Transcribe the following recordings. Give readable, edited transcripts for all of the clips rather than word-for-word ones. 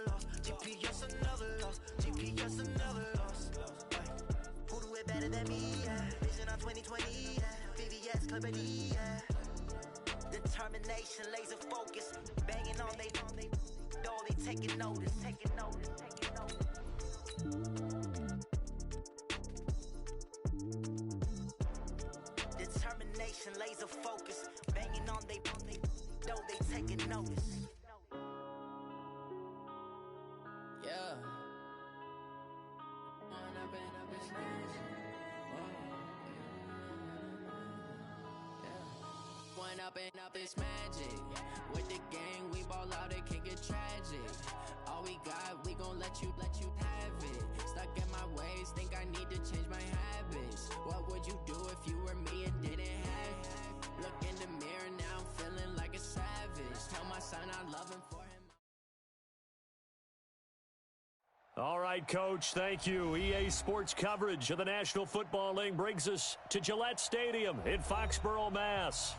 loss. GPS another loss. GPS another loss. Who do it better than me? Yeah. Vision on 2020. Yeah. VVS Clarity. Yeah. Determination, laser focus. Banging on they door. They taking notice. Taking notice. Taking notice. Determination, laser focus. Banging on they door. They taking notice. Yeah. One up and up is magic. With the gang, we ball out, it can get tragic. All we got, we gon' let you have it. Stuck in my ways, think I need to change my habits. What would you do if you were me and didn't have it? Look in the mirror, now I'm feeling like a savage. Tell my son I love him for him. All right, Coach, thank you. EA Sports coverage of the National Football League brings us to Gillette Stadium in Foxborough, Mass.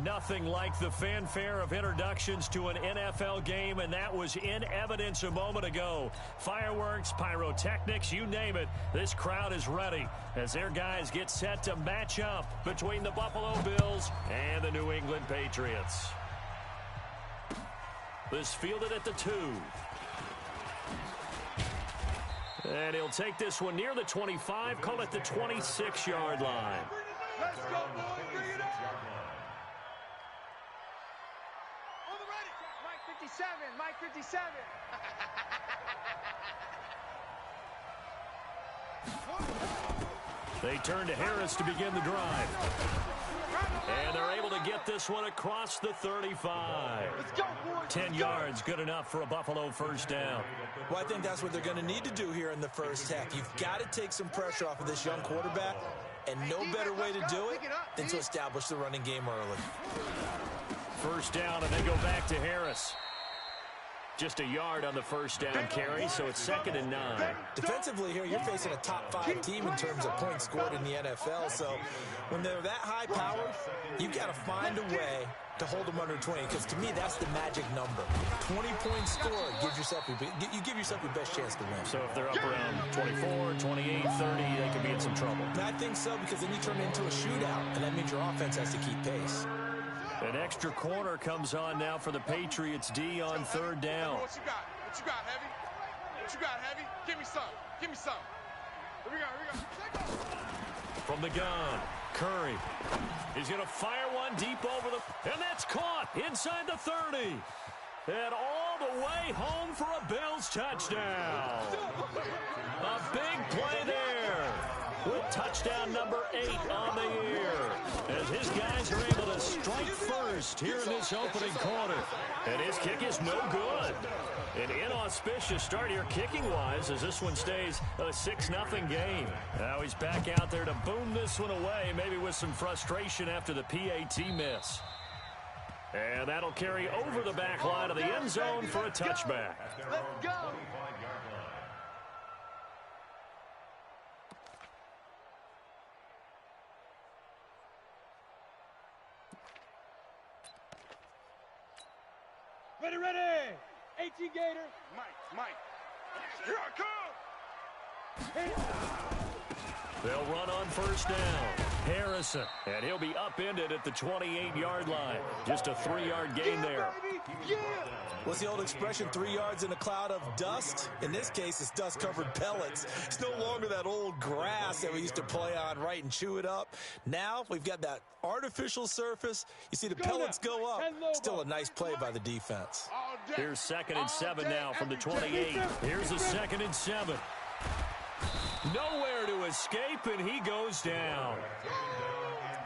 Nothing like the fanfare of introductions to an NFL game, and that was in evidence a moment ago. Fireworks, pyrotechnics, you name it. This crowd is ready as their guys get set to match up between the Buffalo Bills and the New England Patriots. This fielded at the 2. And he'll take this one near the 25, call it the 26-yard line. Let's go, boy. Bring it up. On the ready. Mike 57. Mike 57. They turn to Harris to begin the drive. And they're able to get this one across the 35. 10 yards, good enough for a Buffalo first down. Well, I think that's what they're going to need to do here in the first half. You've got to take some pressure off of this young quarterback, and no better way to do it than to establish the running game early. First down, and they go back to Harris. Just a yard on the first down carry, so it's 2nd and 9. Defensively here, you're facing a top-5 team in terms of points scored in the NFL, so when they're that high-powered, you've got to find a way to hold them under 20, because to me, that's the magic number. 20 points scored, you give yourself your best chance to win. So if they're up around 24, 28, 30, they could be in some trouble. And I think so, because then you turn it into a shootout, and that means your offense has to keep pace. An extra corner comes on now for the Patriots D on 3rd down. What you got? What you got, Heavy? What you got, Heavy? Give me some. Give me some. Here we go. Here we go. From the gun, Curry. He's going to fire one deep over the... And that's caught inside the 30. And all the way home for a Bills touchdown. A big play there. With touchdown number 8 on the year. As his guys are able to strike first here in this opening quarter. And his kick is no good. An inauspicious start here kicking-wise as this one stays a 6-0 game. Now he's back out there to boom this one away, maybe with some frustration after the PAT miss. And that'll carry over the back line of the end zone for a touchback. Let's go. Ready. 18 Gator. Mike. Here I come. They'll run on first down. Harrison, and he'll be upended at the 28-yard line. Just a 3-yard gain there. Yeah. What's the old expression, 3 yards in a cloud of dust? In this case, it's dust-covered pellets. It's no longer that old grass that we used to play on, right, and chew it up. Now we've got that artificial surface. You see the pellets go up. Still a nice play by the defense. Here's 2nd and 7 now from the 28. Here's a 2nd and 7. Nowhere to escape, and he goes down.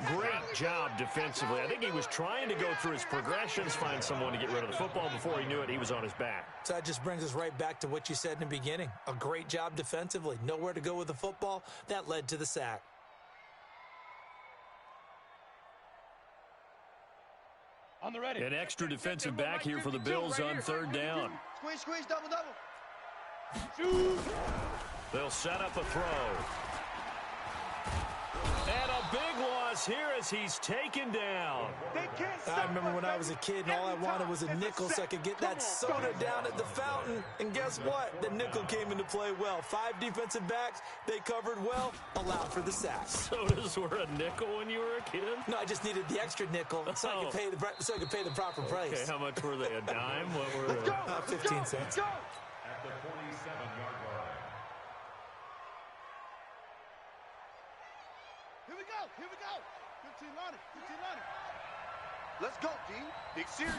Great job defensively. I think he was trying to go through his progressions, find someone to get rid of the football. Before he knew it, he was on his back. So that just brings us right back to what you said in the beginning. A great job defensively. Nowhere to go with the football. That led to the sack. On the ready. An extra defensive back here for the Bills on 3rd down. Squeeze, double. Shoot. They'll set up a throw. And a big loss loss here as he's taken down. I remember when I was a kid and all I wanted was a nickel so I could get that soda down at the fountain. And guess what? The nickel came into play well. 5 defensive backs, they covered well, allowed for the sacks. Sodas were a nickel when you were a kid? No, I just needed the extra nickel so I could pay the proper price. Okay, how much were they? A dime? What were they? 15 cents. At the 47-yard line. Here we go. 15 on it. Let's go, D. Big series.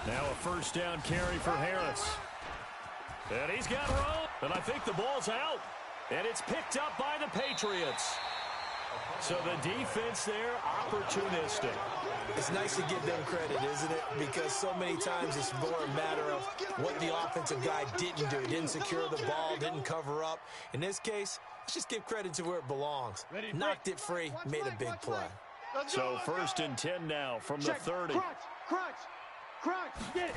Now a first down carry for Harris. And he's got room. And I think the ball's out. And it's picked up by the Patriots. So the defense there, opportunistic. It's nice to give them credit, isn't it? Because so many times it's more a matter of what the offensive guy didn't do. Didn't secure the ball, didn't cover up. In this case, let's just give credit to where it belongs. Knocked it free, made a big play. So first and 10 now from the 30. Crunch, get it.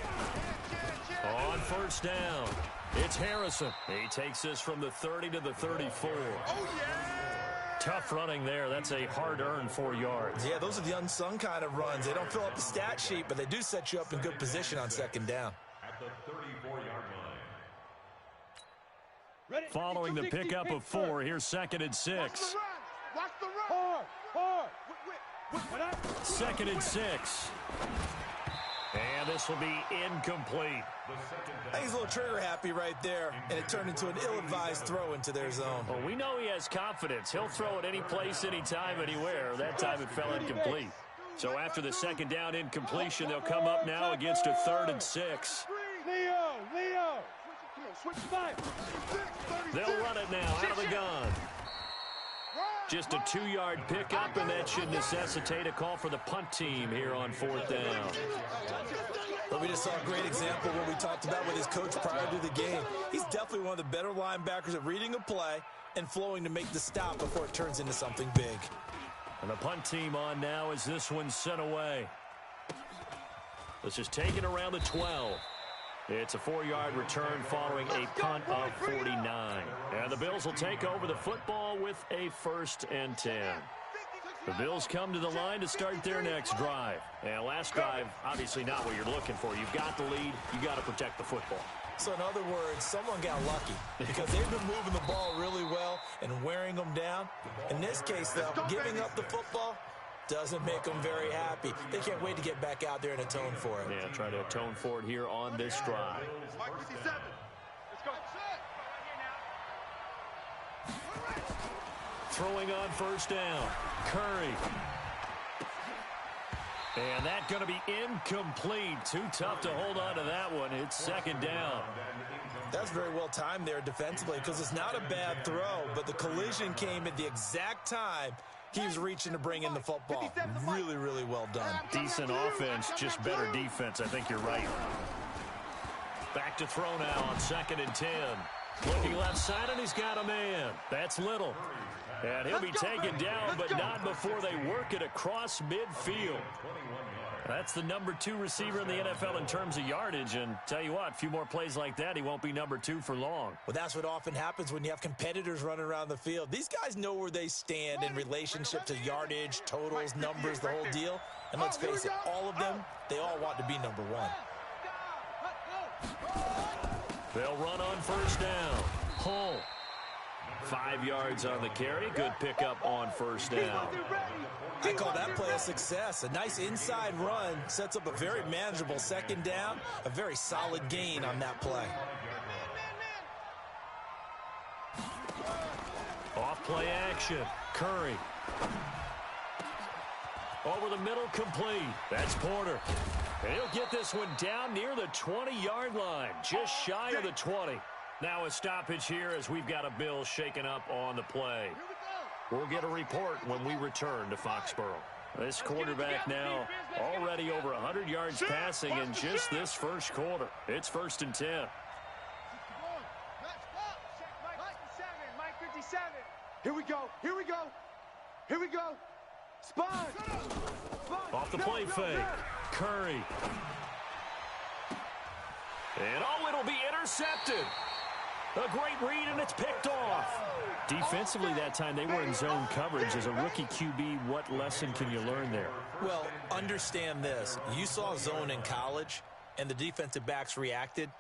On first down, it's Harrison. He takes this from the 30 to the 34. Oh, yeah. Tough running there. That's a hard-earned 4 yards. Yeah, those are the unsung kind of runs. They don't fill up the stat sheet, but they do set you up in good position on second down. At the 34-yard line. Following the pickup of 4, here's second and 6. Watch the run. Hard. Second and 6. And this will be incomplete. I think he's a little trigger happy right there, and it turned into an ill-advised throw into their zone. Well, we know he has confidence. He'll throw it any place, anytime, anywhere. That time it fell incomplete. So after the second down incompletion, they'll come up now against a 3rd and 6. Leo. Switch five. They'll run it now out of the gun. Just a 2-yard pickup, and that should necessitate a call for the punt team here on 4th down. But we just saw a great example of what we talked about with his coach prior to the game. He's definitely one of the better linebackers at reading a play and flowing to make the stop before it turns into something big. And the punt team on now as this one's sent away. This is taken around the 12. It's a 4-yard return following a punt of 49. And the Bills will take over the football with a 1st and 10. The Bills come to the line to start their next drive. And last drive, obviously not what you're looking for. You've got the lead. You got to protect the football. So in other words, someone got lucky because they've been moving the ball really well and wearing them down. In this case, though, giving up the football doesn't make them very happy. They can't wait to get back out there and atone for it. Yeah, try to atone for it here on this drive. Throwing on first down, Curry. And that's going to be incomplete. Too tough to hold on to that one. It's second down. That's very well timed there defensively because it's not a bad throw, but the collision came at the exact time he was reaching to bring in the football. Really, really well done. Decent offense, just better defense. I think you're right. Back to throw now on 2nd and 10. Looking left side, and he's got a man. That's Little. And he'll be taken down, but not before they work it across midfield. That's the number 2 receiver in the NFL in terms of yardage. And tell you what, a few more plays like that, he won't be number 2 for long. Well, that's what often happens when you have competitors running around the field. These guys know where they stand in relationship to yardage, totals, numbers, the whole deal. And let's face it, all of them, they all want to be number 1. They'll run on first down. Hull. 5 yards on the carry. Good pickup on first down. I call that play a success. A nice inside run sets up a very manageable second down. A very solid gain on that play. Off play action. Curry. Over the middle, complete. That's Porter. And he'll get this one down near the 20-yard line. Just shy of the 20. Now a stoppage here as we've got a Bill shaken up on the play. We'll get a report when we return to Foxborough. This quarterback now already over 100 yards passing in just this first quarter. It's 1st and 10. Here we go. Spot. Off the play fake. Curry. And it'll be intercepted. A great read, and it's picked off. Defensively that time, they were in zone coverage. As a rookie QB, what lesson can you learn there? Well, understand this. You saw zone in college, and the defensive backs reacted,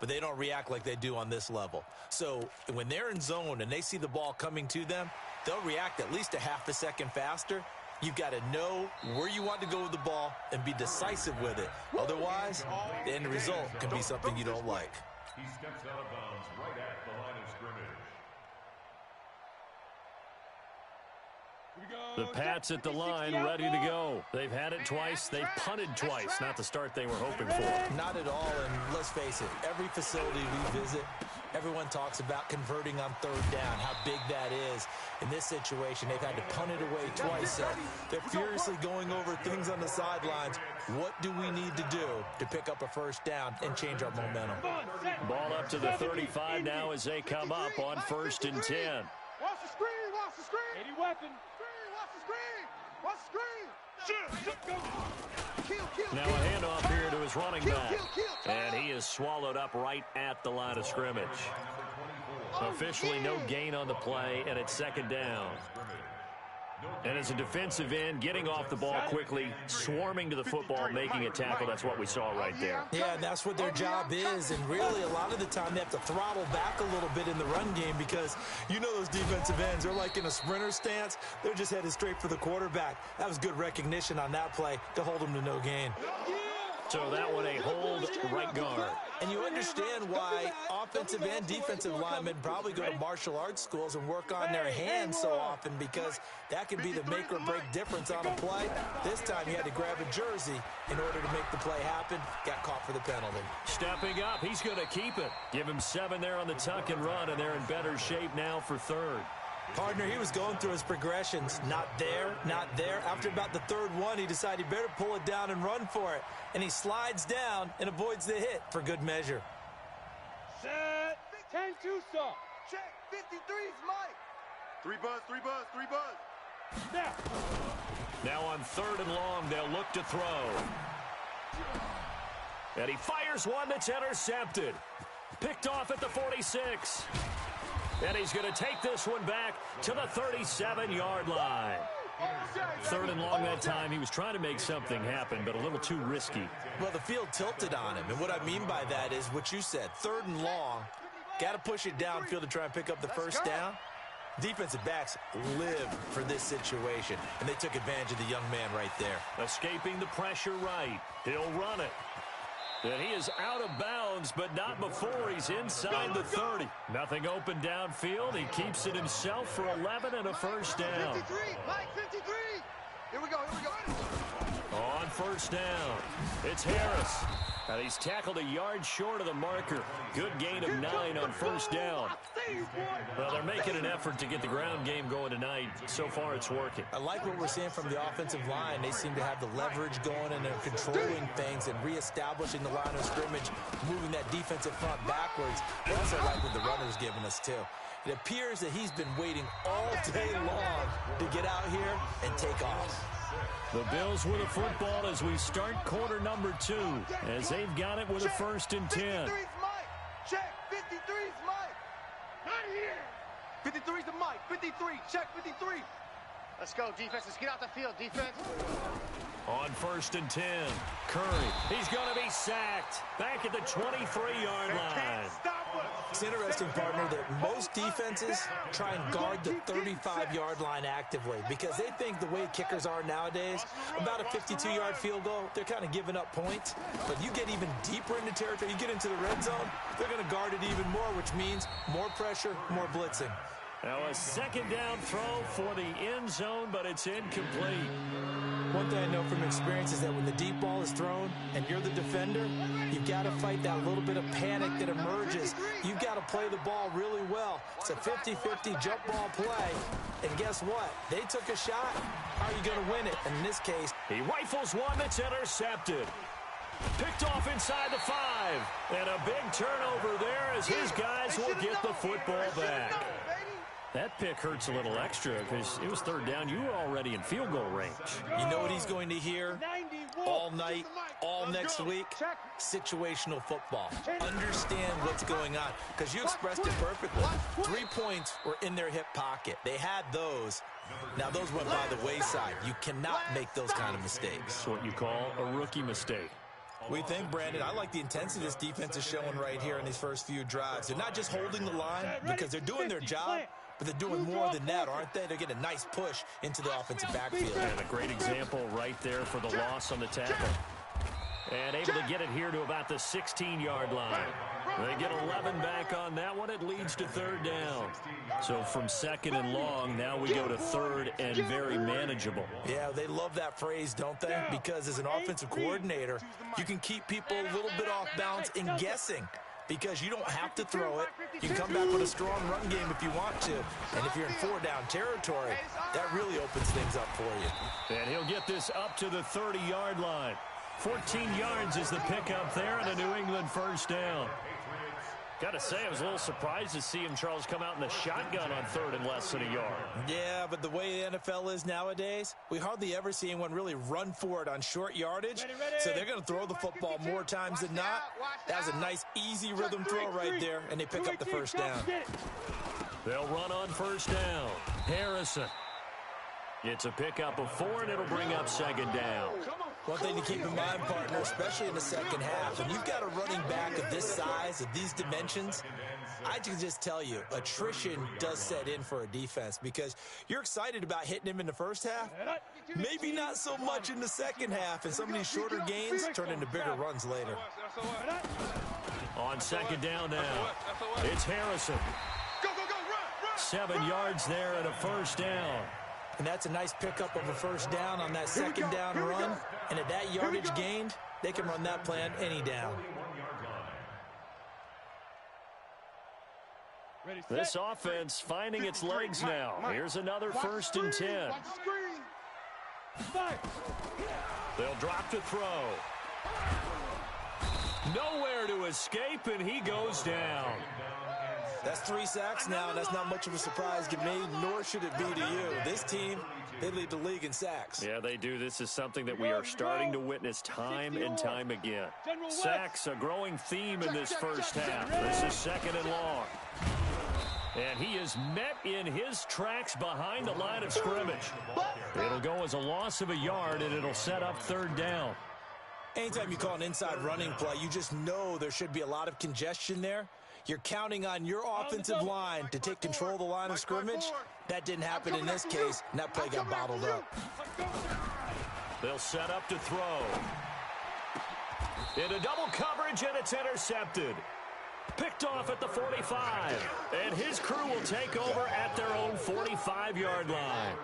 but they don't react like they do on this level. So when they're in zone and they see the ball coming to them, they'll react at least a half a second faster. You've got to know where you want to go with the ball and be decisive with it. Otherwise, the end result can be something you don't like. He steps out of bounds right at the line of scrimmage. The Pats at the line, ready to go. They've had it twice. They've punted twice. Not the start they were hoping for. Not at all, and let's face it, every facility we visit, everyone talks about converting on third down, how big that is. In this situation, they've had to punt it away twice, so they're furiously going over things on the sidelines. What do we need to do to pick up a first down and change our momentum? Ball up to the 35 now as they come up on 1st and 10. Watch the screen, watch the screen. Any weapon. Watch the screen, watch the screen. Now a handoff here to his running back. And he is swallowed up right at the line of scrimmage. Officially no gain on the play, and it's 2nd down. And as a defensive end, getting off the ball quickly, swarming to the football, making a tackle, that's what we saw right there. Yeah, and that's what their job is, and really a lot of the time they have to throttle back a little bit in the run game because you know those defensive ends, they're like in a sprinter stance. They're just headed straight for the quarterback. That was good recognition on that play to hold them to no gain. So that one a hold right guard. And you understand why offensive and defensive linemen probably go to martial arts schools and work on their hands so often, because that can be the make or break difference on a play. This time he had to grab a jersey in order to make the play happen. Got caught for the penalty. Stepping up, he's going to keep it. Give him 7 there on the tuck and run, and they're in better shape now for 3rd. Partner, he was going through his progressions. Not there, not there. After about the 3rd one, he decided he better pull it down and run for it. And he slides down and avoids the hit for good measure. Set. 10-2 stop. Check. 53's Mike. 3 buzz, 3 buzz, 3 buzz. Snap. Now on 3rd and long, they'll look to throw. And he fires one that's intercepted. Picked off at the 46. And he's going to take this one back to the 37-yard line. 3rd and long that time. He was trying to make something happen, but a little too risky. Well, the field tilted on him, and what I mean by that is what you said. 3rd and long, got to push it downfield to try and pick up the first down. Defensive backs live for this situation, and they took advantage of the young man right there. Escaping the pressure right. He'll run it. And he is out of bounds, but not before he's inside the 30. Nothing open downfield. He keeps it himself for 11 and a first down. 53, Mike, 53. Here we go, here we go. On 1st down, it's Harris. And he's tackled a yard short of the marker. Good gain of 9 on 1st down. Well, they're making an effort to get the ground game going tonight. So far, it's working. I like what we're seeing from the offensive line. They seem to have the leverage going, and they're controlling things and reestablishing the line of scrimmage, moving that defensive front backwards. I also like what the runner's giving us, too. It appears that he's been waiting all day long to get out here and take off. The Bills with a football as we start quarter number 2, as they've got it with a 1st and 10. 53's Mike. Check. 53's Mike. Not here. 53's the Mike. 53. Check 53. Let's go, defense. Let's get out the field, defense. On 1st and 10, Curry. He's going to be sacked. Back at the 23-yard line. It's interesting, partner, that most defenses try and guard the 35-yard line actively because they think the way kickers are nowadays, about a 52-yard field goal, they're kind of giving up points. But you get even deeper into territory, you get into the red zone, they're going to guard it even more, which means more pressure, more blitzing. Now a 2nd down throw for the end zone, but it's incomplete. One thing I know from experience is that when the deep ball is thrown and you're the defender, you've got to fight that little bit of panic that emerges. You've got to play the ball really well. It's a 50-50 jump ball play. And guess what? They took a shot. How are you going to win it? And in this case, he rifles one that's intercepted. Picked off inside the 5. And a big turnover there as his guys will get the football back. That pick hurts a little extra because it was 3rd down. You were already in field goal range. You know what he's going to hear all night, all next week? Situational football. Understand what's going on, because you expressed it perfectly. 3 points were in their hip pocket. They had those. Now, those went by the wayside. You cannot make those kind of mistakes. That's what you call a rookie mistake. We think, Brandon, I like the intensity this defense is showing right here in these first few drives. They're not just holding the line because they're doing their job, but they're doing more than that, aren't they? They're getting a nice push into the offensive backfield. And a great example right there for the loss on the tackle. And able to get it here to about the 16-yard line. They get 11 back on that one. It leads to third down. So from second and long, now we go to third and very manageable. Yeah, they love that phrase, don't they? Because as an offensive coordinator, you can keep people a little bit off balance and guessing, because you don't have to throw it. You can come back with a strong run game if you want to. And if you're in four-down territory, that really opens things up for you. And he'll get this up to the 30-yard line. 14 yards is the pickup there, and a New England first down. Got to say, I was a little surprised to see him, Charles, come out in the shotgun on third and less than a yard. Yeah, but the way the NFL is nowadays, we hardly ever see anyone really run for it on short yardage. So they're going to throw the football more times than not. That was a nice, easy rhythm throw right there, and they pick up the first down. They'll run on first down. Harrison. It's a pickup of 4, and it'll bring up second down. One thing to keep in mind, partner, especially in the second half, when you've got a running back of this size, of these dimensions, I can just tell you, attrition does set in for a defense, because you're excited about hitting him in the first half, maybe not so much in the second half, and some of these shorter gains turn into bigger runs later. On second down now, it's Harrison. 7 yards there and a first down. And that's a nice pickup of a first down on that second down run. And at that yardage gained, they can run that plan any down. This offense finding its legs now. Here's another 1st and 10. They'll drop to throw. Nowhere to escape, and he goes down. That's 3 sacks now, and that's not much of a surprise to me, nor should it be to you. This team, they lead the league in sacks. Yeah, they do. This is something that we are starting to witness time and time again. Sacks, a growing theme in this first half. This is second and long. And he is met in his tracks behind the line of scrimmage. It'll go as a loss of a yard, and it'll set up third down. Anytime you call an inside running play, you just know there should be a lot of congestion there. You're counting on your offensive line to take control of the line of scrimmage. That didn't happen in this case, and that play got bottled up. They'll set up to throw. Into double coverage, and it's intercepted. Picked off at the 45. And his crew will take over at their own 45-yard line.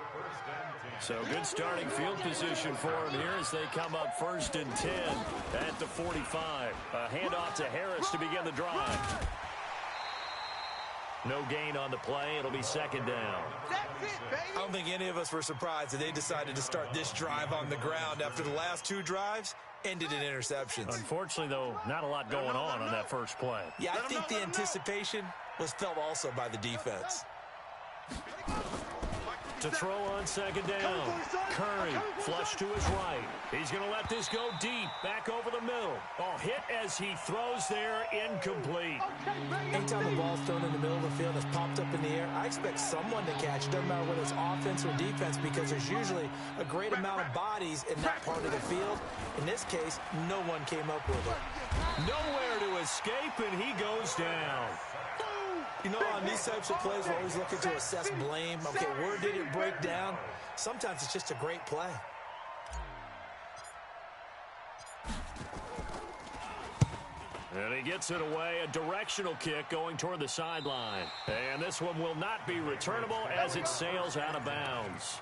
So good starting field position for him here as they come up 1st and 10 at the 45. A handoff to Harris to begin the drive. No gain on the play. It'll be second down. I don't think any of us were surprised that they decided to start this drive on the ground after the last 2 drives ended in interceptions. Unfortunately, though, not a lot going on that first play. Yeah, I think the anticipation was felt also by the defense. To throw on second down. Curry, flush to his right. He's going to let this go deep, back over the middle. Oh, hit as he throws there, incomplete. Anytime the ball's thrown in the middle of the field, it's popped up in the air, I expect someone to catch it, doesn't matter whether it's offense or defense, because there's usually a great amount of bodies in that part of the field. In this case, no one came up with it. Nowhere to escape, and he goes down. You know, on these types of plays, we're always looking to assess blame. Okay, where did it break down? Sometimes it's just a great play. And he gets it away, a directional kick going toward the sideline. And this one will not be returnable as it sails out of bounds.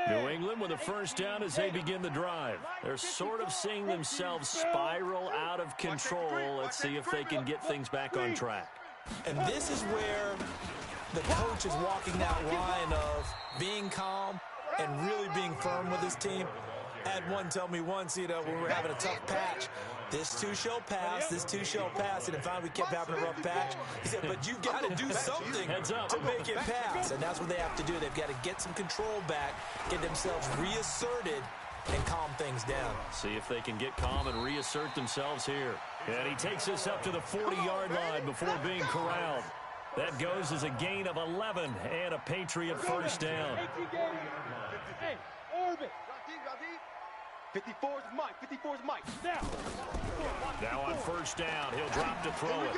New England with a first down as they begin the drive. They're sort of seeing themselves spiral out of control. Let's see if they can get things back on track. And this is where the coach is walking that line of being calm and really being firm with his team. I had one tell me once, you know, when we were having a tough patch, this too shall pass, this too shall pass, and finally we kept having a rough patch. He said, but you've got to do something to make it pass, and that's what they have to do. They've got to get some control back, get themselves reasserted, and calm things down. See if they can get calm and reassert themselves here. And he takes us up to the 40-yard line before being corralled. That goes as a gain of 11 and a Patriot first down. Hey, orbit. 54's Mike. 54's Mike. Now on first down, he'll drop to throw it.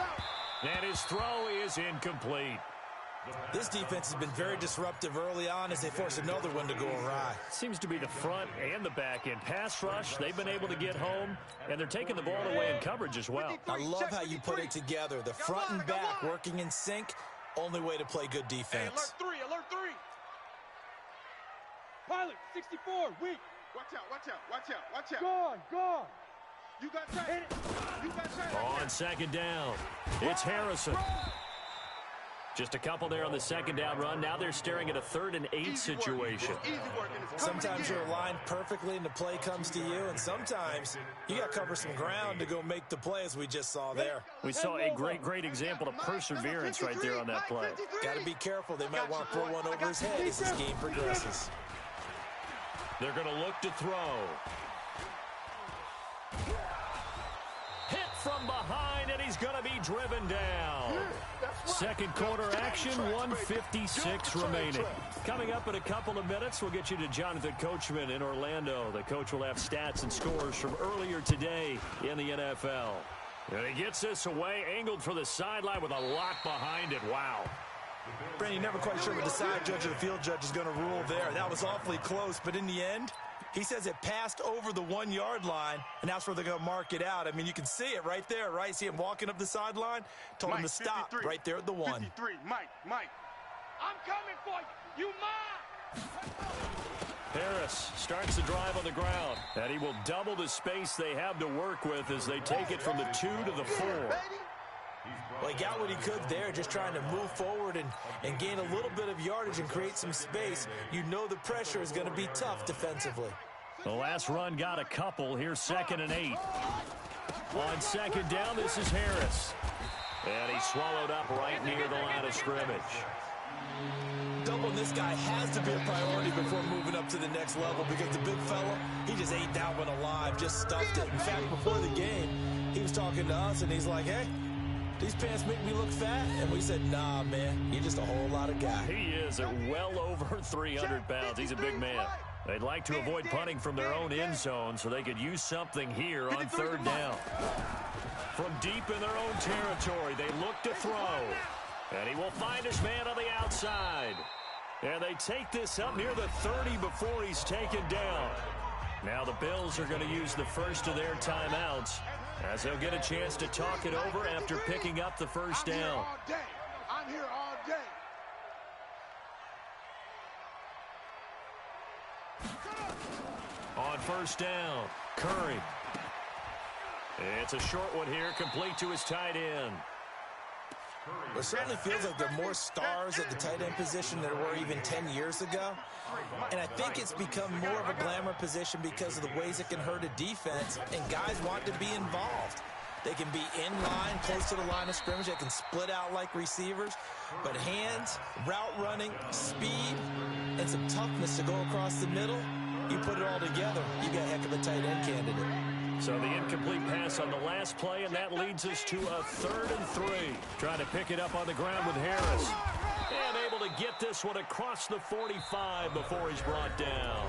And his throw is incomplete. This defense has been very disruptive early on as they force another one to go awry. Seems to be the front and the back end. Pass rush, they've been able to get home, and they're taking the ball away in coverage as well. I love how you put it together. The front and back working in sync, only way to play good defense. Hey, alert 3. Pilot, 64, weak. Watch out. Gone. You got time. On second down, it's Harrison. Just a couple there on the second down run. Now they're staring at a 3rd and 8 situation. Sometimes you're aligned perfectly and the play comes to you, and sometimes you got to cover some ground to go make the play, as we just saw there. We saw a great example of perseverance right there on that play. Got to be careful. They might want to throw one over his head as this game progresses. They're going to look to throw. Hit from behind, and he's going to be driven down. Second quarter action, 1:56 remaining. Coming up in a couple of minutes, we'll get you to Jonathan Coachman in Orlando. The coach will have stats and scores from earlier today in the NFL. And he gets this away, angled for the sideline with a lock behind it. Wow. Brandon, you're never quite sure what the side judge or the field judge is going to rule there. That was awfully close, but in the end, he says it passed over the 1-yard line, and that's where they're going to mark it out. I mean, you can see it right there, right? See him walking up the sideline? Told him to stop right there at the 1. 53, Mike. I'm coming for you. You mine. Harris starts the drive on the ground, and he will double the space they have to work with as they take it from the 2 to the 4. Well, he got what he could there, just trying to move forward and gain a little bit of yardage and create some space. You know the pressure is going to be tough defensively. The last run got a couple. Here's 2nd and 8. On second down, this is Harris. And he's swallowed up right near the line of scrimmage. Doubling this guy has to be a priority before moving up to the next level, because the big fella, he just ate that one alive, just stuffed it. In fact, before the game, he was talking to us, and he's like, hey, these pants make me look fat? And we said, nah, man, you're just a whole lot of guy. He is at well over 300 pounds. He's a big man. They'd like to avoid punting from their own end zone so they could use something here on 3rd down. From deep in their own territory, they look to throw. And he will find his man on the outside. And they take this up near the 30 before he's taken down. Now the Bills are going to use the first of their timeouts, as they'll get a chance to talk it over after picking up the first down. I'm here all day. On first down, Curry. It's a short one here, complete to his tight end. It certainly feels like there are more stars at the tight end position than there were even 10 years ago. And I think it's become more of a glamour position because of the ways it can hurt a defense, and guys want to be involved. They can be in line, close to the line of scrimmage. They can split out like receivers. But hands, route running, speed, and some toughness to go across the middle, you put it all together, you got a heck of a tight end candidate. So the incomplete pass on the last play, and that leads us to a 3rd and 3. Trying to pick it up on the ground with Harris. And able to get this one across the 45 before he's brought down.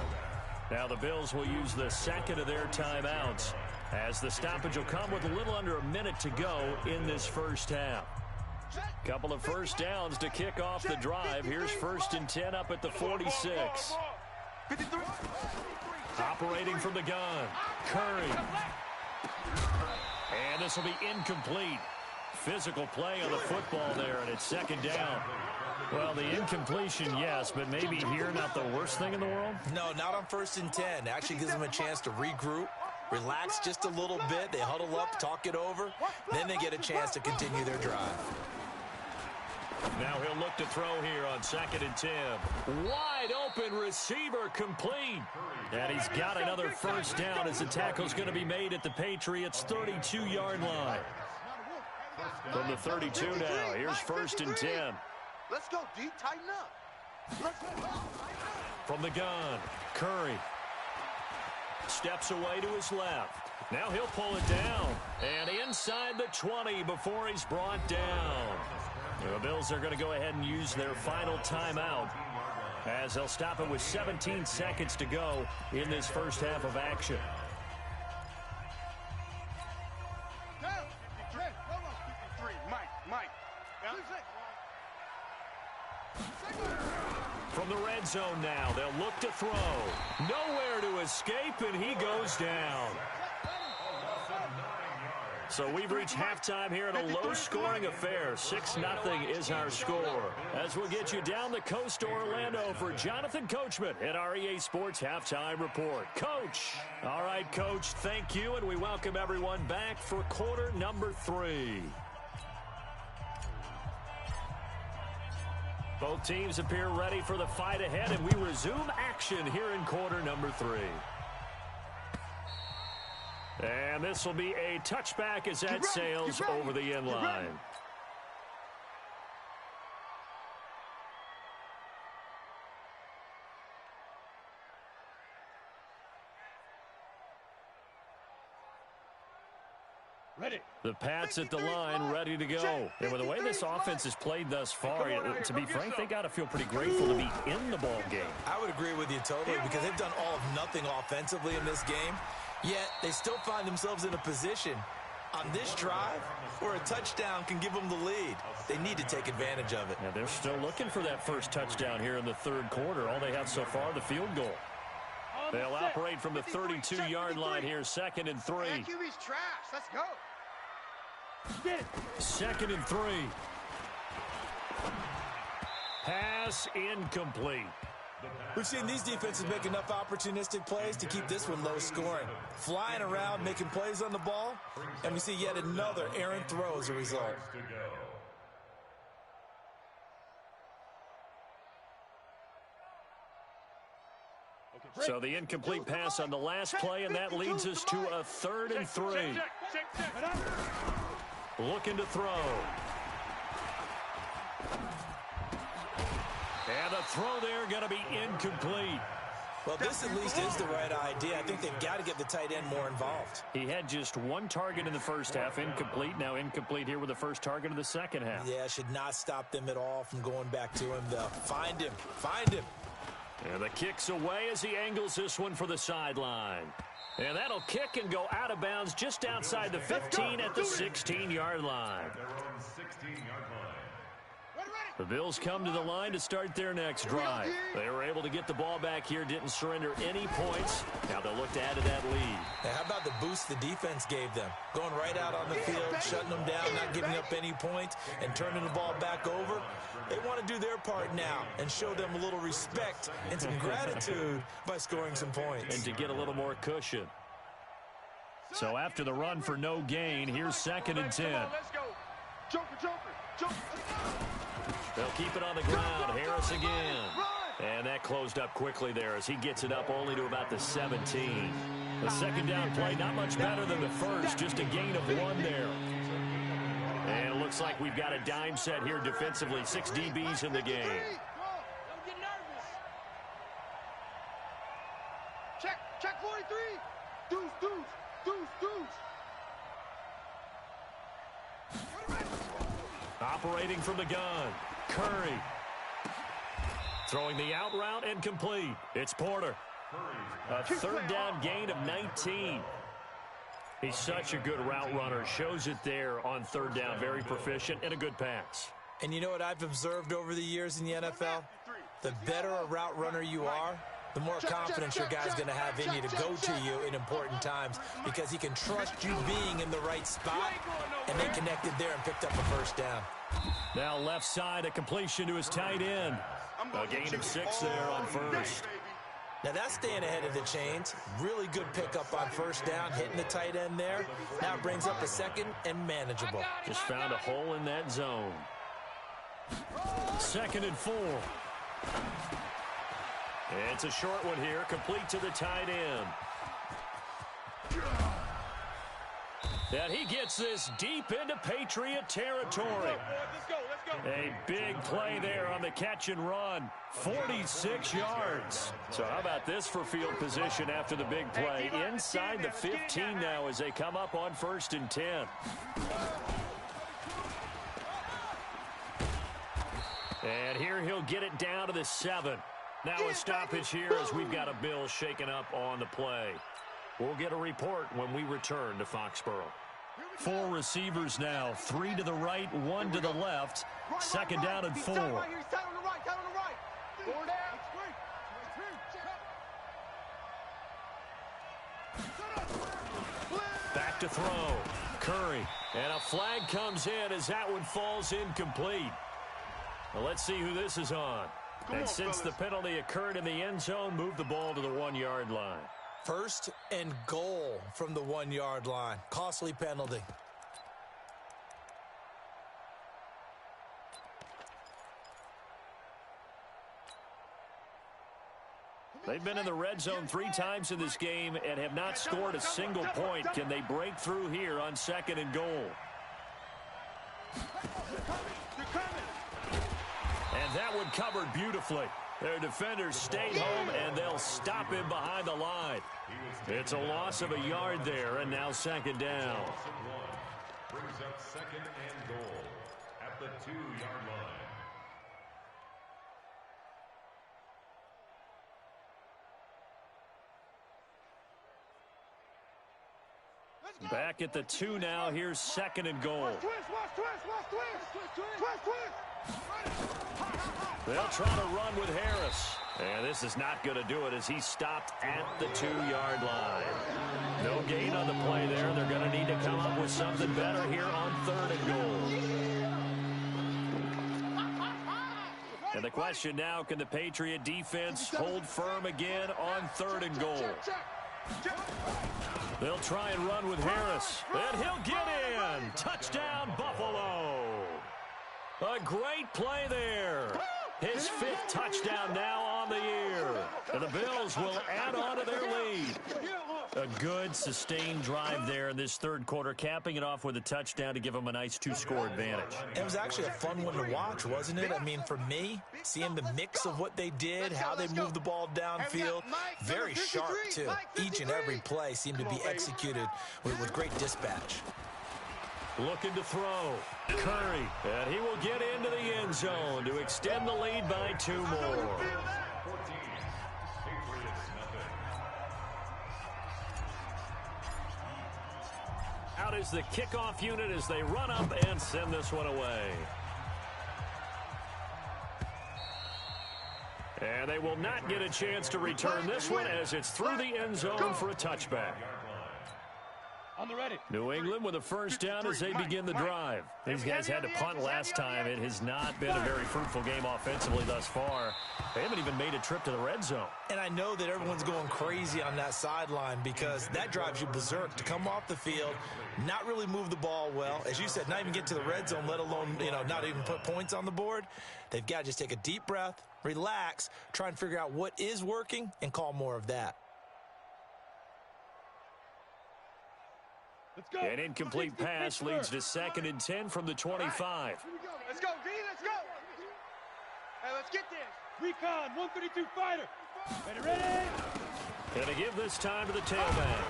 Now the Bills will use the second of their timeouts, as the stoppage will come with a little under a minute to go in this first half. Couple of first downs to kick off the drive. Here's 1st and 10 up at the 46. Operating from the gun, Curry. And this will be incomplete. Physical play on the football there, and it's 2nd down. Well, the incompletion, yes, but maybe here not the worst thing in the world? No, not on 1st and 10. Actually gives them a chance to regroup, relax just a little bit. They huddle up, talk it over. Then they get a chance to continue their drive. Now he'll look to throw here on 2nd and 10. Wide open receiver, complete. And he's got another first down as the tackle's going to be made at the Patriots' 32-yard line. From the 32 now, here's 1st and 10. Let's go, D. Tighten up. From the gun, Curry. steps away to his left. Now he'll pull it down. And inside the 20 before he's brought down. The Bills are going to go ahead and use their final timeout as they'll stop it with 17 seconds to go in this first half of action. From the red zone now, they'll look to throw. Nowhere to escape, and he goes down. So we've reached halftime here in a low-scoring affair. 6-0 is our score. As we'll get you down the coast to Orlando for Jonathan Coachman at our EA Sports Halftime Report. Coach. All right, Coach, thank you, and we welcome everyone back for quarter number 3. Both teams appear ready for the fight ahead, and we resume action here in quarter number 3. And this will be a touchback as that sails over the end line. Ready. The Pats at the line, ready to go. And with the way this offense has played thus far, to be frank, they got to feel pretty grateful to be in the ball game. I would agree with you totally because they've done all of nothing offensively in this game, yet they still find themselves in a position on this drive where a touchdown can give them the lead. They need to take advantage of it. Yeah, they're still looking for that first touchdown here in the third quarter. All they have so far, the field goal. They'll operate from the 32-yard line here, 2nd and 3. QB's trash. Let's go. 2nd and 3. Pass incomplete. We've seen these defenses make enough opportunistic plays to keep this one low scoring. Flying around, making plays on the ball, and we see yet another errant throw as a result. So the incomplete pass on the last play, and that leads us to a 3rd and 3. Looking to throw. And the throw there going to be incomplete. Well, this at least is the right idea. I think they've got to get the tight end more involved. He had just one target in the first half, incomplete. Now incomplete here with the first target of the second half. Yeah, should not stop them at all from going back to him, though. Find him. Find him. And the kick's away as he angles this one for the sideline. And that'll kick and go out of bounds just outside the 15 at the 16-yard line. The Bills come to the line to start their next drive. They were able to get the ball back here, didn't surrender any points. Now they'll look to add to that lead. Now, how about the boost the defense gave them? Going right out on the field, shutting them down, not giving up any points, and turning the ball back over. They want to do their part now and show them a little respect and some gratitude by scoring some points. And to get a little more cushion. So after the run for no gain, here's 2nd and 10. Let's go. Joker. They'll keep it on the ground. Harris again. And that closed up quickly there as he gets it up only to about the 17. The second down play, not much better than the first, just a gain of 1 there. And it looks like we've got a dime set here defensively. 6 DBs in the game. Don't get nervous. Check 43. Deuce. Operating from the gun, Curry. Throwing the out route and complete. It's Porter. A 3rd down gain of 19. He's such a good route runner. Shows it there on 3rd down. Very proficient and a good pass. And you know what I've observed over the years in the NFL? The better a route runner you are, the more confidence your guy's going to have in you to go to you in important times because he can trust you being in the right spot, and they connected there and picked up a 1st down. Now left side, a completion to his tight end. A gain of 6 there on 1st. Now that's staying ahead of the chains. Really good pickup on 1st down, hitting the tight end there. Now it brings up a 2nd and manageable. Just found a hole in that zone. 2nd and 4. It's a short one here, complete to the tight end. And he gets this deep into Patriot territory. Let's go, let's go. A big play there on the catch and run. 46 yards. So how about this for field position after the big play? Inside the 15 now as they come up on 1st and 10. And here he'll get it down to the 7. Now a stoppage here as we've got a Bills shaken up on the play. We'll get a report when we return to Foxborough. 4 receivers now, 3 to the right, 1 to the left. Second down and 4. Back to throw. Curry. And a flag comes in as that one falls incomplete. Well, let's see who this is on. And since the penalty occurred in the end zone, move the ball to the 1-yard line. 1st and goal from the 1-yard line. Costly penalty. They've been in the red zone 3 times in this game and have not scored a single point. Can they break through here on 2nd and goal? And that one covered beautifully. Their defenders stayed home, and they'll stop him behind the line. It's a loss of a yard there, and now 2nd down. Brings up 2nd and goal at the 2-yard line. Back at the 2 now. Here's 2nd and goal. They'll try to run with Harris. And this is not going to do it as he stopped at the 2-yard line. No gain on the play there. They're going to need to come up with something better here on 3rd and goal. And the question now, can the Patriot defense hold firm again on 3rd and goal? They'll try and run with Harris. And he'll get in. Touchdown, Buffalo. A great play there. His 5th touchdown now on the year. And the Bills will add on to their lead. A good, sustained drive there in this 3rd quarter, capping it off with a touchdown to give them a nice 2-score advantage. It was actually a fun one to watch, wasn't it? I mean, for me, seeing the mix of what they did, how they moved the ball downfield, very sharp, too. Each and every play seemed to be executed with great dispatch. Looking to throw. Curry. And he will get into the end zone to extend the lead by 2 more. 14. Patriots nothing. Out is the kickoff unit as they run up and send this one away. And they will not get a chance to return this one as it's through the end zone for a touchback. On the ready. New England with a 1st down as they begin the drive. These guys had to punt last time. It has not been a very fruitful game offensively thus far. They haven't even made a trip to the red zone. And I know that everyone's going crazy on that sideline because that drives you berserk to come off the field, not really move the ball well. As you said, not even get to the red zone, let alone, not even put points on the board. They've got to just take a deep breath, relax, try and figure out what is working, and call more of that. An incomplete pass leads to 2nd and 10 from the 25. Let's go, V, let's go. Hey, let's get this. Recon, 132 fighter. Ready? And to give this time to the tailback.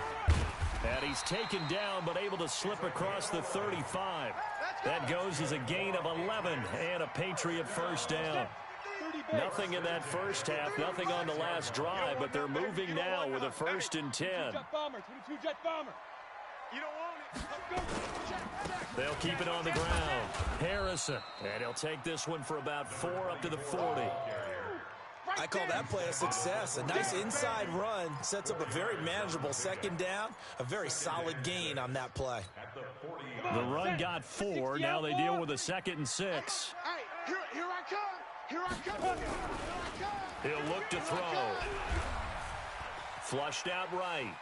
And he's taken down but able to slip across the 35. That goes as a gain of 11 and a Patriot 1st down. Nothing in that first half, nothing on the last drive, but they're moving now with a 1st and 10. 22 jet bomber. You don't want it. They'll keep it on the ground. Harrison. And he'll take this one for about 4 up to the 40. I call that play a success. A nice inside run sets up a very manageable 2nd down. A very solid gain on that play. The run got 4. Now they deal with a 2nd and 6. Hey, here I come. Here I come. He'll look to throw. Flushed out right.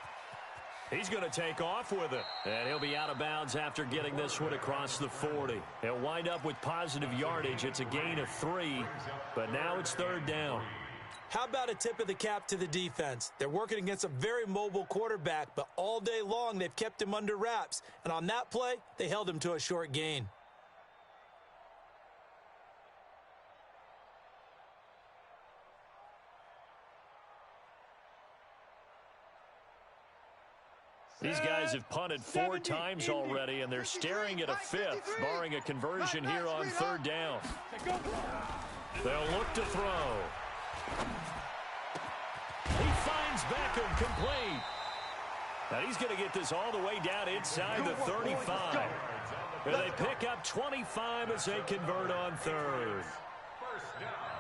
He's going to take off with it. And he'll be out of bounds after getting this one across the 40. He'll wind up with positive yardage. It's a gain of 3, but now it's 3rd down. How about a tip of the cap to the defense? They're working against a very mobile quarterback, but all day long they've kept him under wraps. And on that play, they held him to a short gain. These guys have punted 4 times already, and they're staring at a 5th, barring a conversion here on 3rd down. They'll look to throw. He finds Beckham complete. Now he's going to get this all the way down inside the 35. And they pick up 25 as they convert on 3rd.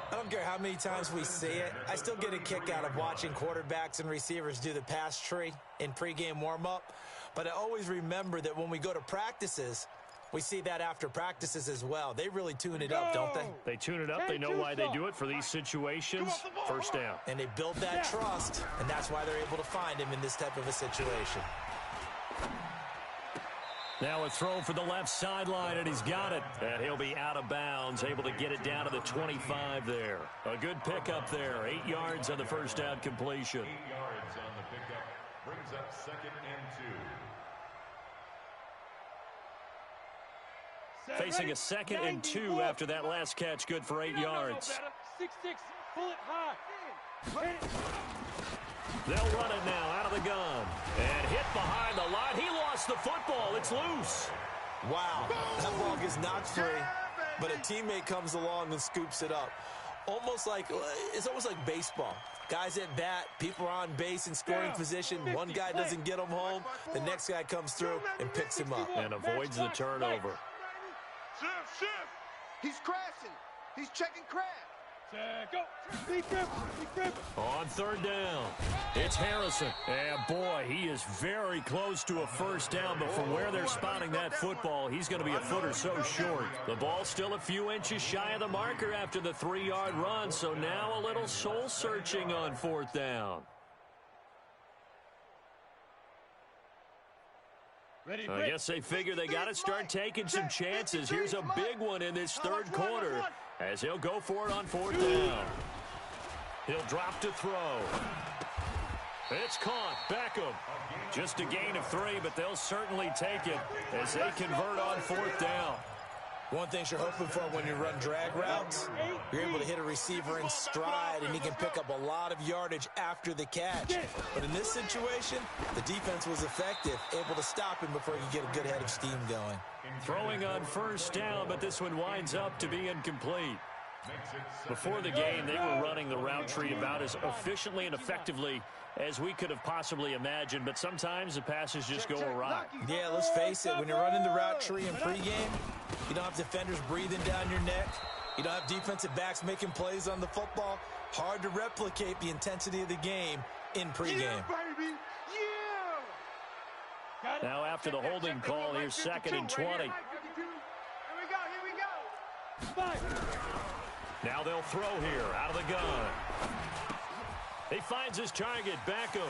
I don't care how many times we see it. I still get a kick out of watching quarterbacks and receivers do the pass tree in pregame warm-up. But I always remember that when we go to practices, we see that after practices as well. They really tune it up, don't they? They tune it up. They know why they do it for these situations. 1st down. And they build that trust, and that's why they're able to find him in this type of a situation. Now a throw for the left sideline, and he's got it. And he'll be out of bounds, able to get it down to the 25 there. A good pickup there. 8 yards on the 1st down completion. 8 yards on the pickup. Brings up 2nd and 2. Facing a 2nd and 2 after that last catch. Good for 8 yards. 6-6, pull it high. They'll run it now out of the gun. And hit behind the line. He lost the football. It's loose. Wow. That ball gets knocked free, but a teammate comes along and scoops it up. It's almost like baseball. Guys at bat, people are on base in scoring position. One guy doesn't get him home. The next guy comes through and picks him up. And avoids the turnover. Shift. He's crashing. He's checking crash. Go. Be careful. On 3rd down, it's Harrison. And boy, he is very close to a 1st down, but from where they're spotting that football, he's going to be a foot or so short. The ball's still a few inches shy of the marker after the 3-yard run, so now a little soul-searching on 4th down. I guess they figure they got to start taking some chances. Here's a big one in this 3rd quarter as he'll go for it on 4th down. He'll drop to throw. It's caught. Beckham. Just a gain of 3, but they'll certainly take it as they convert on 4th down. One thing you're hoping for when you run drag routes, you're able to hit a receiver in stride, and he can pick up a lot of yardage after the catch. But in this situation, the defense was effective, able to stop him before he could get a good head of steam going. Throwing on 1st down, but this one winds up to be incomplete. Before the game, they were running the route tree about as efficiently and effectively as we could have possibly imagined, but sometimes the passes just go awry. Yeah, let's face it, when you're running the route tree in pregame, you don't have defenders breathing down your neck. You don't have defensive backs making plays on the football. Hard to replicate the intensity of the game in pregame. Yeah, baby. Yeah. Now after the holding call, here's 2nd and 20. Here we go. Now they'll throw here out of the gun. He finds his target, Beckham.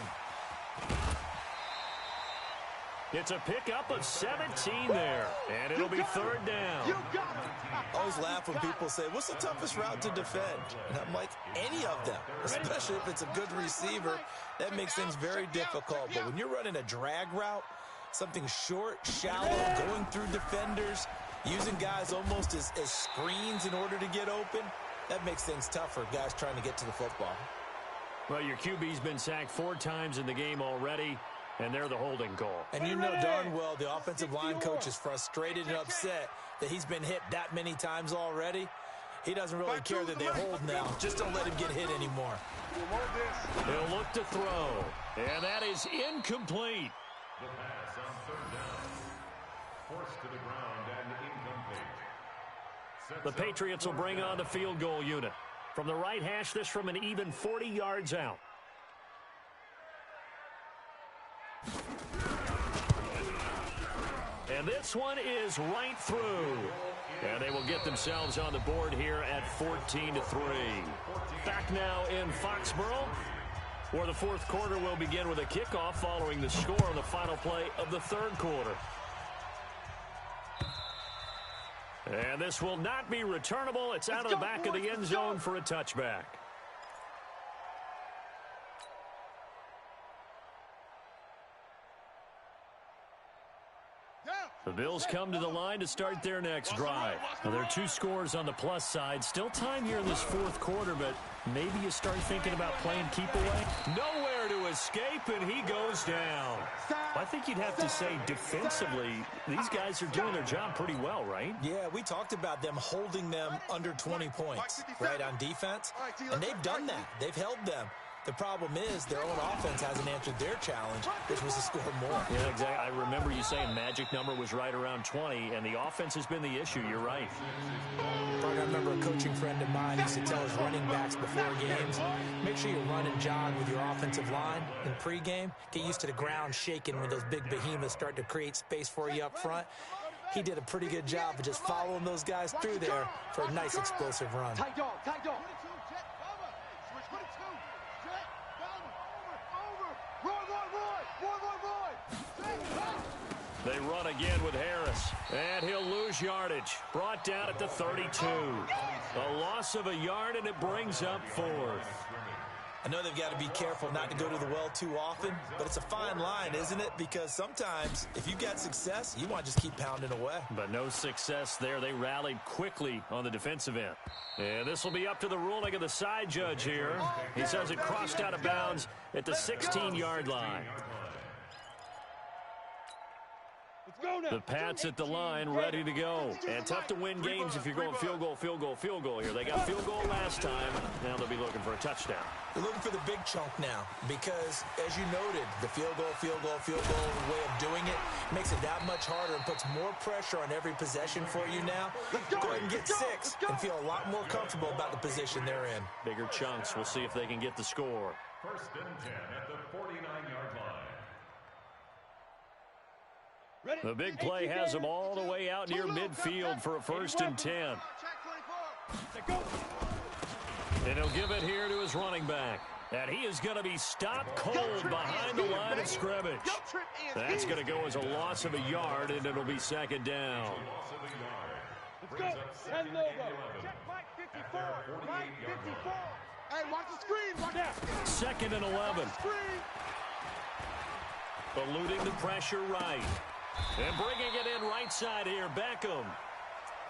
It's a pickup of 17 there, and it'll be 3rd down. I always laugh when people say, what's the toughest route to defend? And I'm like, any of them, especially if it's a good receiver. That makes things very difficult. But when you're running a drag route, something short, shallow, going through defenders, using guys almost as screens in order to get open, that makes things tougher, guys trying to get to the football. Well, your QB's been sacked 4 times in the game already, and they're the holding call. And you know darn well the offensive line coach is frustrated and upset that he's been hit that many times already. He doesn't really care that they hold now. Just don't let him get hit anymore. He'll look to throw, and that is incomplete. The pass on 3rd down. Forced to the ground and incomplete. The Patriots will bring on the field goal unit. From the right hash, this from an even 40 yards out. And this one is right through. And they will get themselves on the board here at 14-3. Back now in Foxborough, where the 4th quarter will begin with a kickoff following the score on the final play of the 3rd quarter. And this will not be returnable. It's out of the back of the end zone for a touchback. The Bills come to the line to start their next drive. Now, there are 2 scores on the plus side. Still time here in this fourth quarter, but maybe you start thinking about playing keep away. Nowhere to escape, and he goes down. I think you'd have to say defensively, these guys are doing their job pretty well, right? Yeah, we talked about them holding them under 20 points, right, on defense. And they've done that. They've held them. The problem is their own offense hasn't answered their challenge, which was to score more. Yeah, exactly. I remember you saying magic number was right around 20, and the offense has been the issue. You're right. I remember a coaching friend of mine used to tell his running backs before games, make sure you run and jog with your offensive line in pregame. Get used to the ground shaking when those big behemoths start to create space for you up front. He did a pretty good job of just following those guys through there for a nice explosive run. Tight dog, tight dog. They run again with Harris, and he'll lose yardage. Brought down at the 32. A loss of a yard, and it brings up 4th. I know they've got to be careful not to go to the well too often, but it's a fine line, isn't it? Because sometimes, if you've got success, you want to just keep pounding away. But no success there. They rallied quickly on the defensive end. And this will be up to the ruling of the side judge here. He says it crossed out of bounds at the 16-yard line. The Pats at the line, ready to go. And tough to win games if you're going field goal, field goal, field goal here. They got field goal last time. Now they'll be looking for a touchdown. They're looking for the big chunk now because, as you noted, the field goal way of doing it makes it that much harder and puts more pressure on every possession for you now. Go ahead and get 6 and feel a lot more comfortable about the position they're in. Bigger chunks. We'll see if they can get the score. 1st and 10 at the 49-yard line. The big play has them all the way out near midfield for a 1st and 10. And he'll give it here to his running back. And he is going to be stopped cold behind the line of scrimmage. That's going to go as a loss of a yard, and it'll be 2nd down. Let's go. 10 logo. Check Mike 54. Mike 54. Hey, watch the screen. Watch that. 2nd and 11. Eluding the pressure right. And bringing it in right side here, Beckham.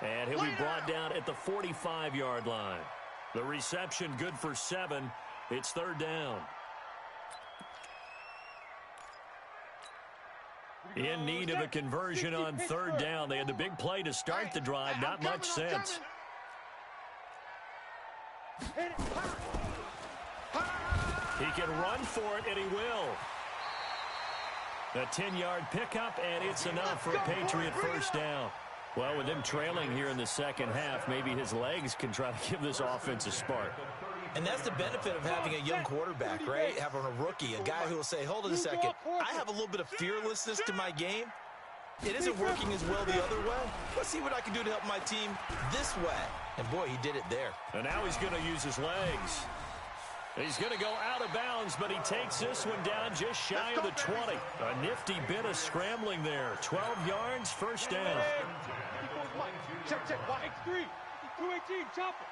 And he'll be brought down at the 45-yard line. The reception good for 7. It's 3rd down. In need of a conversion on 3rd down. They had the big play to start the drive. Not much sense. He can run for it, and he will. A 10-yard pickup, and it's enough for a Patriot 1st down. Well, with them trailing here in the second half, maybe his legs can try to give this offense a spark. And that's the benefit of having a young quarterback, right? Having a rookie, a guy who will say, hold it a second, I have a little bit of fearlessness to my game. It isn't working as well the other way. Let's see what I can do to help my team this way. And, boy, he did it there. And now he's going to use his legs. He's going to go out of bounds, but he takes this one down just shy of the 20. A nifty bit of scrambling there. 12 yards, 1st down. Check. X3. 218. Chopper.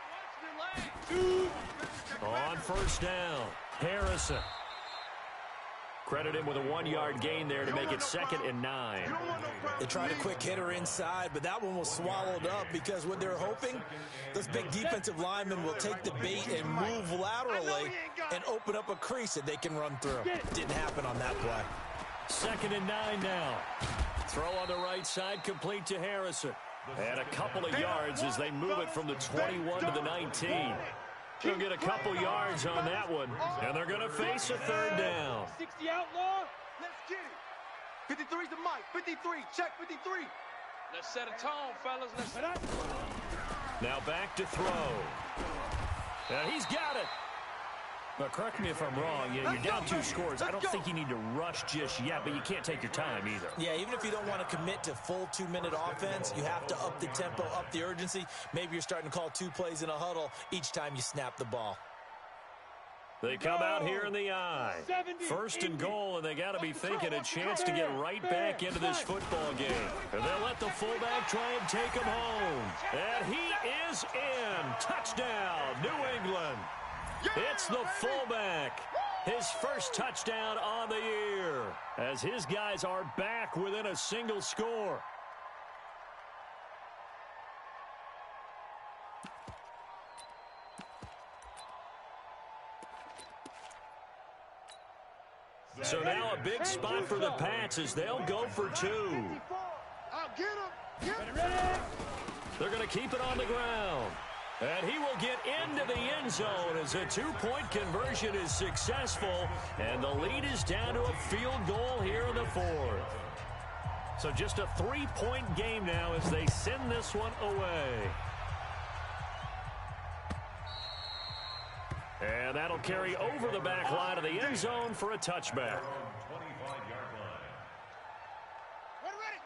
On 1st down, Harrison. Credit him with a 1-yard gain there to make it 2nd and 9. They tried a quick hitter inside, but that one was swallowed up because what they're hoping, those big defensive linemen will take the bait and move laterally and open up a crease that they can run through. Didn't happen on that play. 2nd and 9 now. Throw on the right side, complete to Harrison. And a couple of yards as they move it from the 21 to the 19. They'll get a couple yards on that one, and they're going to face a 3rd down. 60 outlaw. Let's get it. 53's the mic. 53. Check 53. Let's set a tone, fellas. Let's set up. Now back to throw. And he's got it. Now, correct me if I'm wrong. Yeah, you're down 2 scores. I don't think you need to rush just yet, but you can't take your time either. Yeah, even if you don't want to commit to full 2-minute offense, you have to up the tempo, up the urgency. Maybe you're starting to call 2 plays in a huddle each time you snap the ball. They come out here in the I. 1st and goal, and they got to be thinking a chance to get right back into this football game. And they'll let the fullback try and take him home. And he is in. Touchdown, New England. It's the fullback. his first touchdown on the year, as his guys are back within a single score. So now a big spot for the Pats as they'll go for two. They're going to keep it on the ground. And he will get into the end zone as a two-point conversion is successful. And the lead is down to a field goal here in the fourth. So just a three-point game now as they send this one away. And that'll carry over the back line of the end zone for a touchback.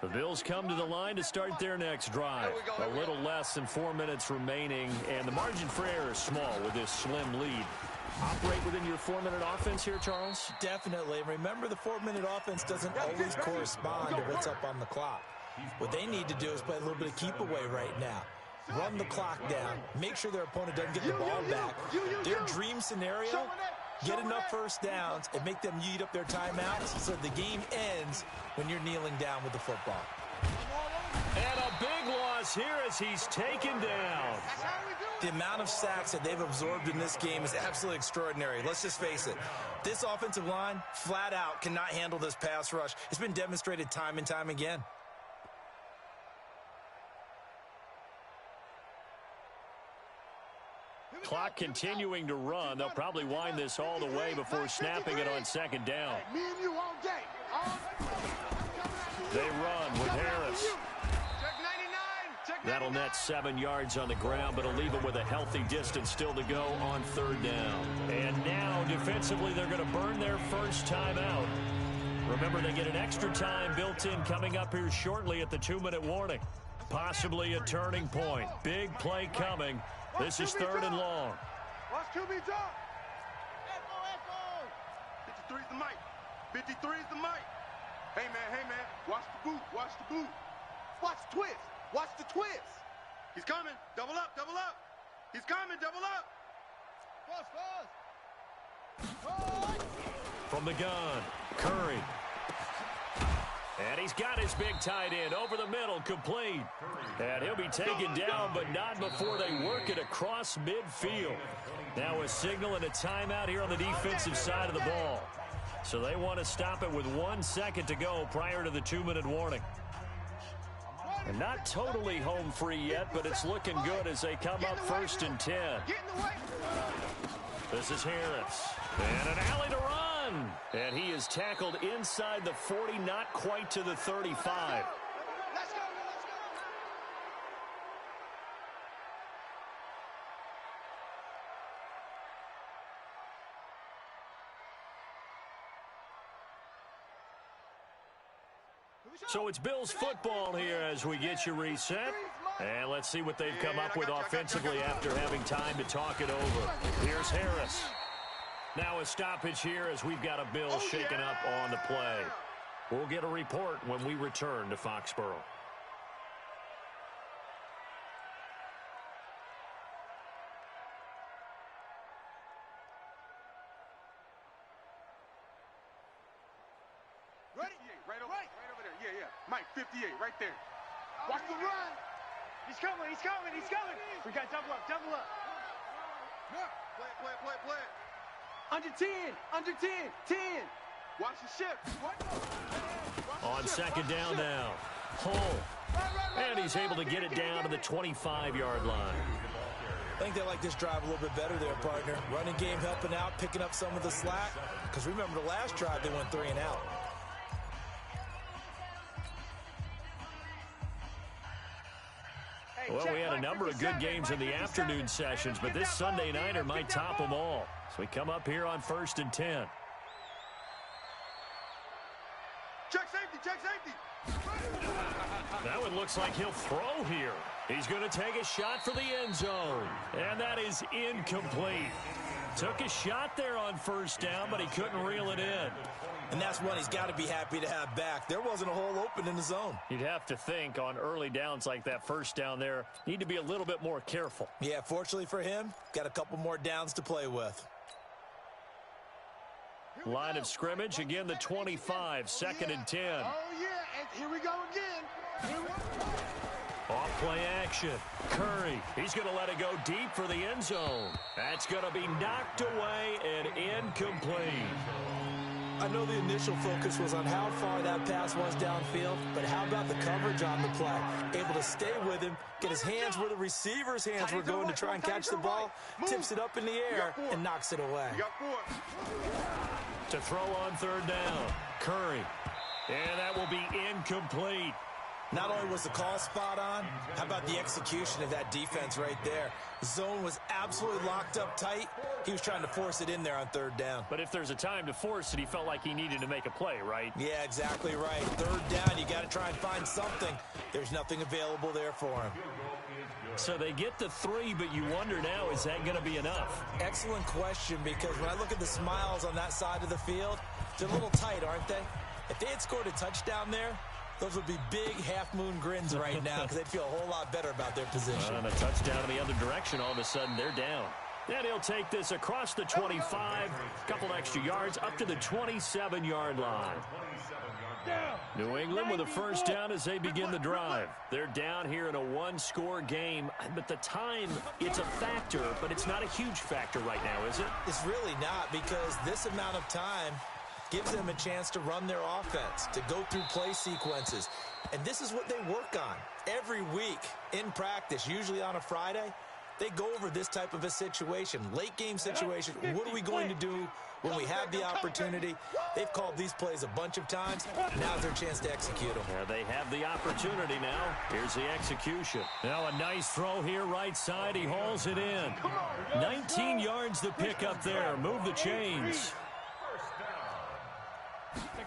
The Bills come to the line to start their next drive. A little less than 4 minutes remaining, and the margin for error is small with this slim lead. Operate within your 4-minute offense here, Charles? Definitely. Remember, the 4-minute offense doesn't always correspond to what's up on the clock. What they need to do is play a little bit of keep away right now. Run the clock down. Make sure their opponent doesn't get the ball back. Their dream scenario, get enough first downs and make them eat up their timeouts so the game ends when you're kneeling down with the football. And a big loss here as he's taken down. The amount of sacks that they've absorbed in this game is absolutely extraordinary. Let's just face it. This offensive line, flat out, cannot handle this pass rush. It's been demonstrated time and time again. Clock continuing to run. They'll probably wind this all the way before snapping it on second down. They run with Harris. That'll net 7 yards on the ground, but it'll leave them with a healthy distance still to go on third down. And now, defensively, they're going to burn their first time out. Remember, they get an extra time built in coming up here shortly at the 2-minute warning. Possibly a turning point. Big play coming. This is third and long. Watch QB drop. Echo. 53's the mic. 53's the mic. Hey, man. Watch the boot. Watch the boot. Watch the twist. Watch the twist. He's coming. Double up. He's coming. Double up. Fast. From the gun, Curry. And he's got his big tight end over the middle, complete. And he'll be taken down, but not before they work it across midfield. Now a signal and a timeout here on the defensive side of the ball. So they want to stop it with 1 second to go prior to the 2-minute warning. And not totally home free yet, but it's looking good as they come up first and 10. This is Harris. And an alley to run. And he is tackled inside the 40, not quite to the 35. Let's go. So it's Bills football here as we get you reset. And let's see what they've come up with offensively after having time to talk it over. Here's Harris. Now a stoppage here as we've got a Bills shaken up on the play. We'll get a report when we return to Foxborough. Ready? Right over there. Yeah. Mike, 58, right there. Watch the run. He's coming. We got double up. Play. Under 10. 10. Watch the shift. On second down now. Hull. And he's able to get it down to the 25-yard line. I think they like this drive a little bit better there, partner. Running game helping out, picking up some of the slack. Because remember, the last drive they went 3 and out. Well, we had a number of good games in the afternoon sessions, but this Sunday nighter might top them all. So we come up here on first and 10. Check safety. That one looks like he'll throw here. He's going to take a shot for the end zone. And that is incomplete. Took a shot there on first down, but he couldn't reel it in. And that's one he's got to be happy to have back. There wasn't a hole open in the zone. You'd have to think on early downs like that first down there, need to be a little bit more careful. Yeah, fortunately for him, got a couple more downs to play with. Line of scrimmage, again the 25, 2nd and 10. Oh, yeah, and here we go again. Off play action. Curry, he's going to let it go deep for the end zone. That's going to be knocked away and incomplete. I know the initial focus was on how far that pass was downfield, but how about the coverage on the play? Able to stay with him, get his hands where the receiver's hands were going to try and catch the ball, tips it up in the air, and knocks it away. To throw on 3rd down, Curry. And that will be incomplete. Not only was the call spot on, how about the execution of that defense right there? Zone was absolutely locked up tight. He was trying to force it in there on 3rd down. But if there's a time to force it, he felt like he needed to make a play, right? Yeah, exactly right. 3rd down, you got to try and find something. There's nothing available there for him. So they get the 3, but you wonder now, is that going to be enough? Excellent question, because when I look at the smiles on that side of the field, they're a little tight, aren't they? If they had scored a touchdown there, those would be big half-moon grins right now because they'd feel a whole lot better about their position. And a touchdown in the other direction, all of a sudden they're down. And he'll take this across the 25, couple extra yards, up to the 27-yard line. New England with a 1st down as they begin the drive. They're down here in a 1-score game, but the time, it's a factor, but it's not a huge factor right now, is it? It's really not, because this amount of time gives them a chance to run their offense, to go through play sequences. And this is what they work on every week in practice, usually on a Friday. They go over this type of a situation, late game situation. What are we going to do when we have the opportunity? They've called these plays a bunch of times. Now's their chance to execute them. Yeah, they have the opportunity now. Here's the execution. Now a nice throw here, right side. He hauls it in. 19 yards to pick up there. Move the chains.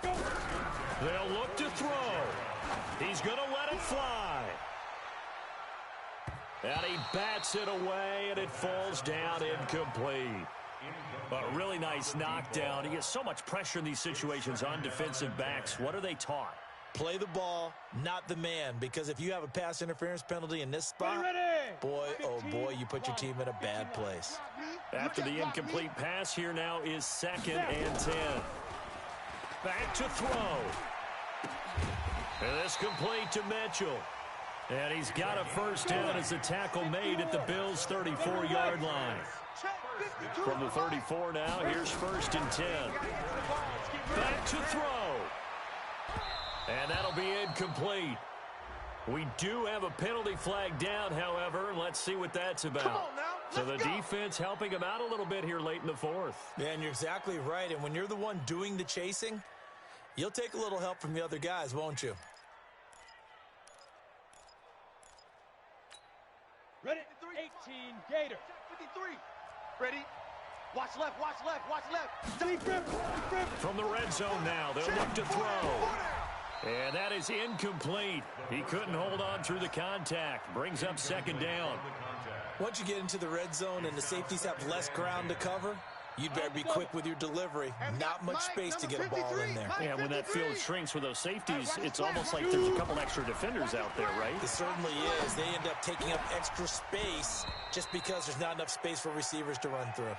They'll look to throw. He's going to let it fly. And he bats it away, and it falls down incomplete. A really nice knockdown. He gets so much pressure in these situations on defensive backs. What are they taught? Play the ball, not the man, because if you have a pass interference penalty in this spot, boy, oh boy, you put your team in a bad place. After the incomplete pass, here now is 2nd and 10. Back to throw. And this complete to Mitchell. And he's got a 1st down as a tackle made at the Bills' 34-yard line. From the 34 now, here's 1st and 10. Back to throw. And that'll be incomplete. We do have a penalty flag down, however, and let's see what that's about. So the defense helping him out a little bit here late in the 4th. Yeah, and you're exactly right. And when you're the one doing the chasing, you'll take a little help from the other guys, won't you? Ready? 18, Gator. 53. Ready? Watch left, watch left, watch left. From the red zone now, they'll look to throw. And that is incomplete. He couldn't hold on through the contact. Brings up 2nd down. Once you get into the red zone and the safeties have less ground to cover, you'd better be quick with your delivery. Not much space to get a ball in there. Yeah, when that field shrinks with those safeties, it's almost like there's a couple extra defenders out there, right? It certainly is. They end up taking up extra space just because there's not enough space for receivers to run through.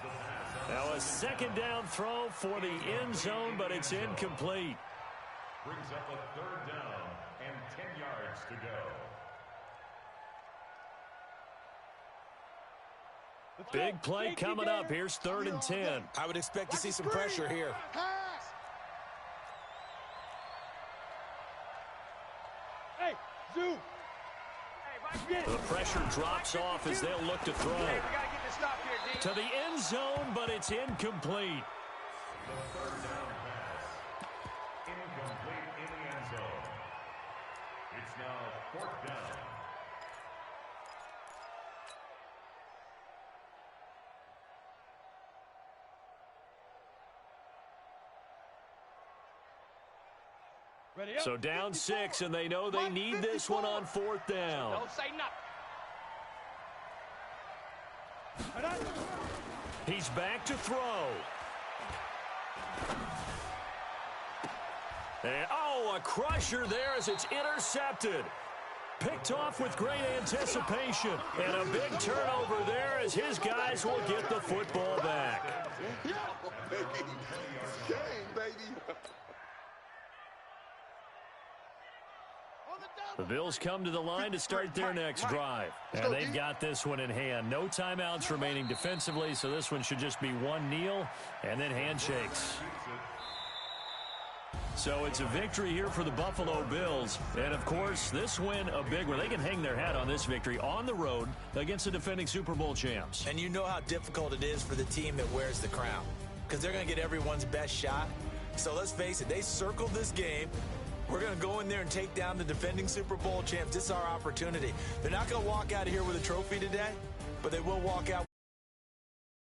Now a 2nd down throw for the end zone, but it's incomplete. Brings up a 3rd down and 10 yards to go. Big play coming up. Here's 3rd and 10. I would expect to see some pressure here. Hey, Zoo. The pressure drops off as they'll look to throw. To the end zone, but it's incomplete. The 3rd down pass. Incomplete in the end zone. It's now 4th down. So down 6, and they know they need this one on 4th down. Don't say nothing. He's back to throw. And, oh, a crusher there as it's intercepted. picked off with great anticipation. And a big turnover there as his guys will get the football back. Yeah, baby. Game, baby. The Bills come to the line to start their next drive. And they've got this one in hand. No timeouts remaining defensively, so this one should just be one kneel and then handshakes. So it's a victory here for the Buffalo Bills. And, of course, this win, a big one. They can hang their hat on this victory on the road against the defending Super Bowl champs. And you know how difficult it is for the team that wears the crown, because they're going to get everyone's best shot. So let's face it, they circled this game. We're going to go in there and take down the defending Super Bowl champs. This is our opportunity. They're not going to walk out of here with a trophy today, but they will walk out